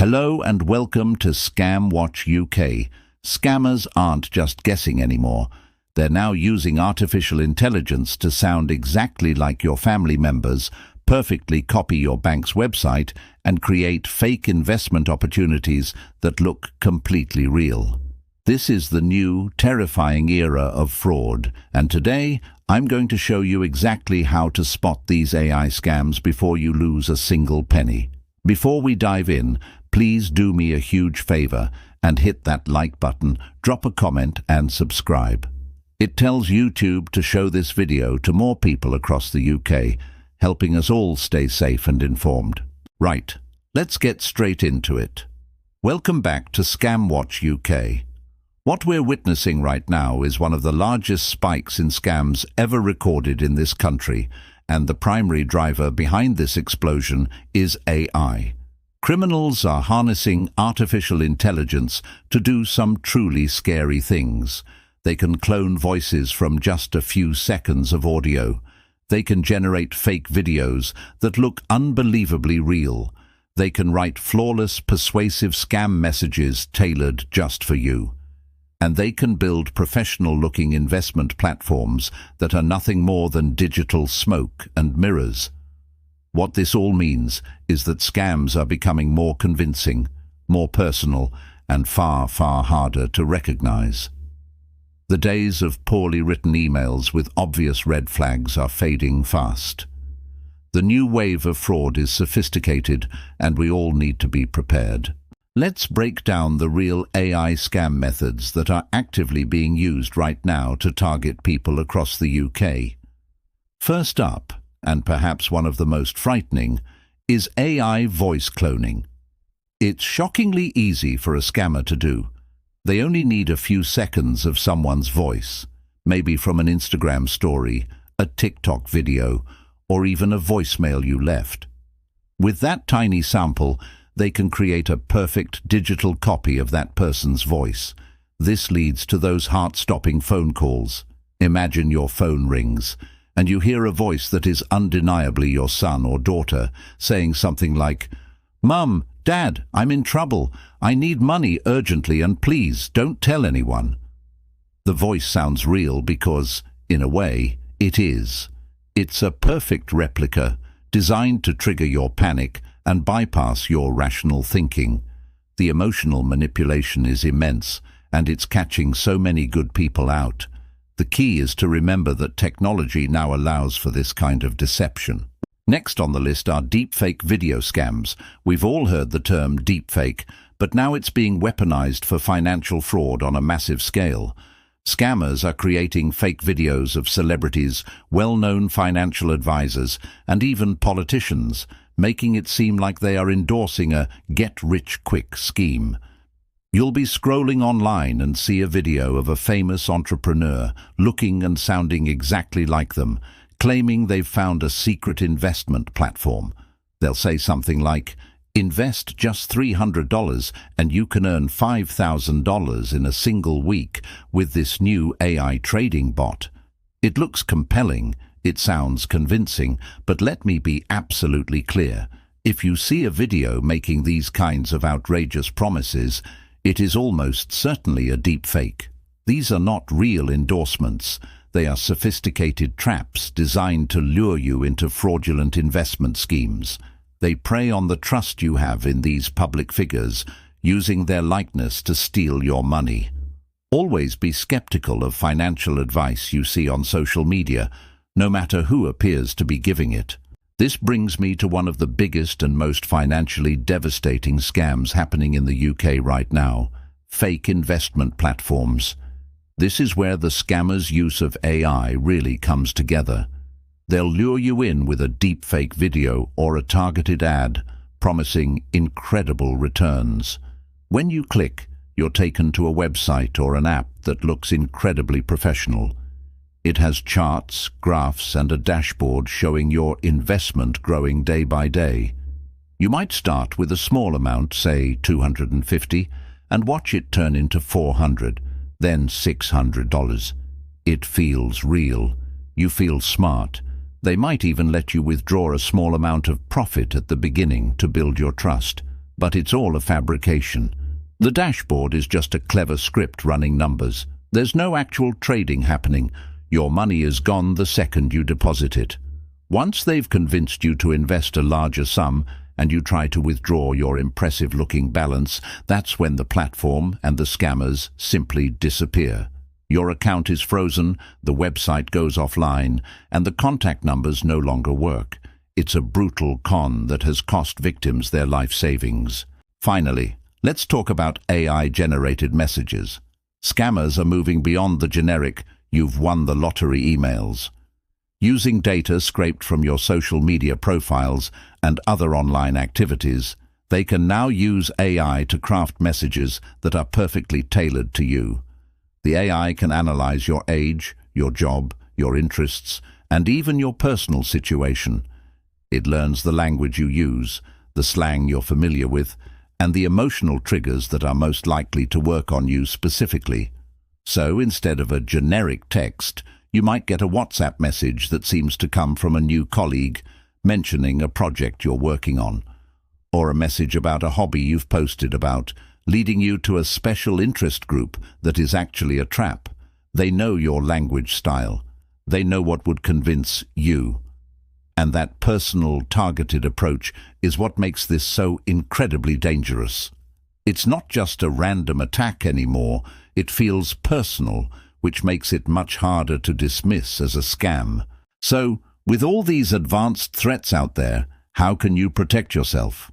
Hello and welcome to ScamWatch UK. Scammers aren't just guessing anymore. They're now using artificial intelligence to sound exactly like your family members, perfectly copy your bank's website, and create fake investment opportunities that look completely real. This is the new, terrifying era of fraud, and today I'm going to show you exactly how to spot these AI scams before you lose a single penny. Before we dive in, please do me a huge favor and hit that like button, drop a comment and subscribe. It tells YouTube to show this video to more people across the UK, helping us all stay safe and informed. Right, let's get straight into it. Welcome back to ScamWatch UK. What we're witnessing right now is one of the largest spikes in scams ever recorded in this country, and the primary driver behind this explosion is AI. Criminals are harnessing artificial intelligence to do some truly scary things. They can clone voices from just a few seconds of audio. They can generate fake videos that look unbelievably real. They can write flawless, persuasive scam messages tailored just for you. And they can build professional-looking investment platforms that are nothing more than digital smoke and mirrors. What this all means is that scams are becoming more convincing, more personal, and far, far harder to recognize. The days of poorly written emails with obvious red flags are fading fast. The new wave of fraud is sophisticated, and we all need to be prepared. Let's break down the real AI scam methods that are actively being used right now to target people across the UK. First up, and perhaps one of the most frightening, is AI voice cloning. It's shockingly easy for a scammer to do. They only need a few seconds of someone's voice, maybe from an Instagram story, a TikTok video, or even a voicemail you left. With that tiny sample, they can create a perfect digital copy of that person's voice. This leads to those heart-stopping phone calls. Imagine your phone rings, and you hear a voice that is undeniably your son or daughter, saying something like, "Mum, Dad, I'm in trouble. I need money urgently and please don't tell anyone." The voice sounds real because, in a way, it is. It's a perfect replica, designed to trigger your panic and bypass your rational thinking. The emotional manipulation is immense, and it's catching so many good people out. The key is to remember that technology now allows for this kind of deception. Next on the list are deepfake video scams. We've all heard the term deepfake, but now it's being weaponized for financial fraud on a massive scale. Scammers are creating fake videos of celebrities, well-known financial advisors, and even politicians, making it seem like they are endorsing a get-rich-quick scheme. You'll be scrolling online and see a video of a famous entrepreneur looking and sounding exactly like them, claiming they've found a secret investment platform. They'll say something like, "Invest just $300 and you can earn $5,000 in a single week with this new AI trading bot." It looks compelling. It sounds convincing, but let me be absolutely clear. If you see a video making these kinds of outrageous promises, it is almost certainly a deepfake. These are not real endorsements. They are sophisticated traps designed to lure you into fraudulent investment schemes. They prey on the trust you have in these public figures, using their likeness to steal your money. Always be skeptical of financial advice you see on social media, no matter who appears to be giving it. This brings me to one of the biggest and most financially devastating scams happening in the UK right now: fake investment platforms. This is where the scammers' use of AI really comes together. They'll lure you in with a deepfake video or a targeted ad, promising incredible returns. When you click, you're taken to a website or an app that looks incredibly professional. It has charts, graphs, and a dashboard showing your investment growing day by day. You might start with a small amount, say $250, and watch it turn into $400, then $600. It feels real. You feel smart. They might even let you withdraw a small amount of profit at the beginning to build your trust. but it's all a fabrication. The dashboard is just a clever script running numbers. There's no actual trading happening. Your money is gone the second you deposit it. Once they've convinced you to invest a larger sum and you try to withdraw your impressive-looking balance, that's when the platform and the scammers simply disappear. Your account is frozen, the website goes offline, and the contact numbers no longer work. It's a brutal con that has cost victims their life savings. Finally, let's talk about AI-generated messages. Scammers are moving beyond the generic "you've won the lottery" emails. Using data scraped from your social media profiles and other online activities, they can now use AI to craft messages that are perfectly tailored to you. The AI can analyze your age, your job, your interests, and even your personal situation. It learns the language you use, the slang you're familiar with, and the emotional triggers that are most likely to work on you specifically. So instead of a generic text, you might get a WhatsApp message that seems to come from a new colleague mentioning a project you're working on, or a message about a hobby you've posted about, leading you to a special interest group that is actually a trap. They know your language style. They know what would convince you. And that personal, targeted approach is what makes this so incredibly dangerous. It's not just a random attack anymore. It feels personal, which makes it much harder to dismiss as a scam. So, with all these advanced threats out there, how can you protect yourself?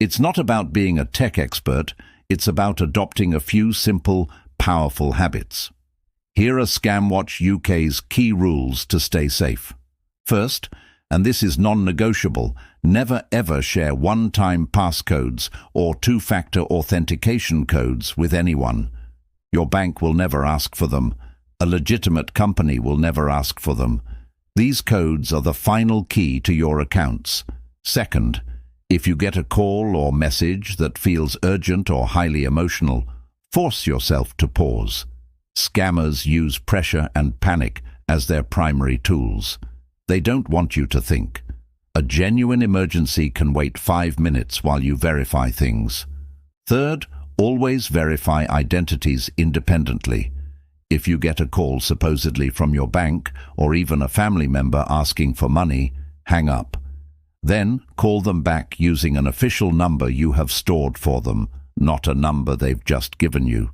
It's not about being a tech expert. It's about adopting a few simple, powerful habits. Here are ScamWatch UK's key rules to stay safe. First, and this is non-negotiable, never ever share one-time passcodes or two-factor authentication codes with anyone. Your bank will never ask for them. A legitimate company will never ask for them. These codes are the final key to your accounts. Second, if you get a call or message that feels urgent or highly emotional, force yourself to pause. Scammers use pressure and panic as their primary tools. They don't want you to think. A genuine emergency can wait 5 minutes while you verify things. Third, always verify identities independently. If you get a call supposedly from your bank or even a family member asking for money, hang up. Then call them back using an official number you have stored for them, not a number they've just given you.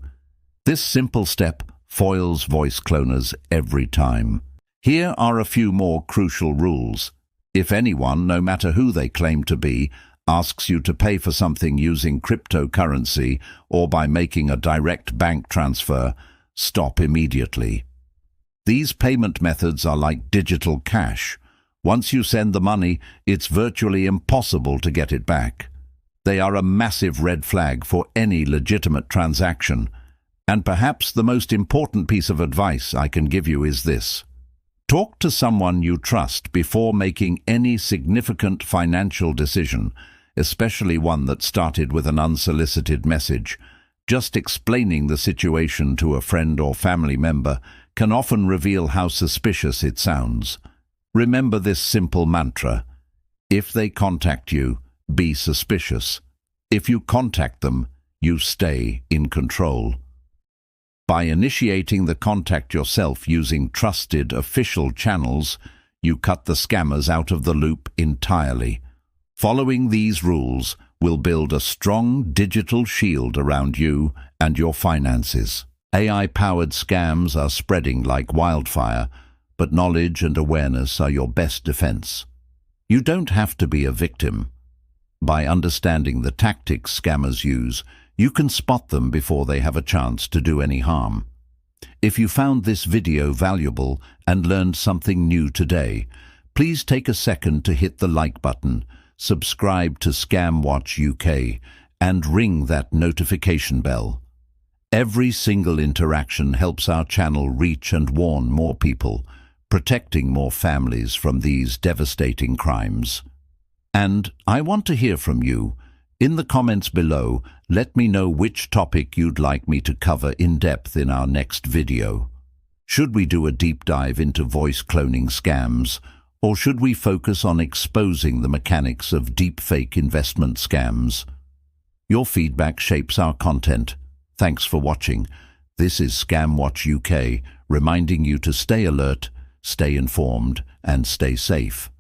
This simple step foils voice cloners every time. Here are a few more crucial rules. If anyone, no matter who they claim to be, asks you to pay for something using cryptocurrency or by making a direct bank transfer, stop immediately. These payment methods are like digital cash. Once you send the money, it's virtually impossible to get it back. They are a massive red flag for any legitimate transaction. And perhaps the most important piece of advice I can give you is this. Talk to someone you trust before making any significant financial decision, especially one that started with an unsolicited message. Just explaining the situation to a friend or family member can often reveal how suspicious it sounds. Remember this simple mantra. If they contact you, be suspicious. If you contact them, you stay in control. By initiating the contact yourself using trusted official channels, you cut the scammers out of the loop entirely. Following these rules will build a strong digital shield around you and your finances. AI-powered scams are spreading like wildfire, but knowledge and awareness are your best defense. You don't have to be a victim. By understanding the tactics scammers use, you can spot them before they have a chance to do any harm. If you found this video valuable and learned something new today, please take a second to hit the like button, subscribe to ScamWatch UK, and ring that notification bell. Every single interaction helps our channel reach and warn more people, protecting more families from these devastating crimes. And I want to hear from you. In the comments below, let me know which topic you'd like me to cover in depth in our next video. Should we do a deep dive into voice cloning scams, or should we focus on exposing the mechanics of deepfake investment scams? Your feedback shapes our content. Thanks for watching. This is ScamWatch UK, reminding you to stay alert, stay informed, and stay safe.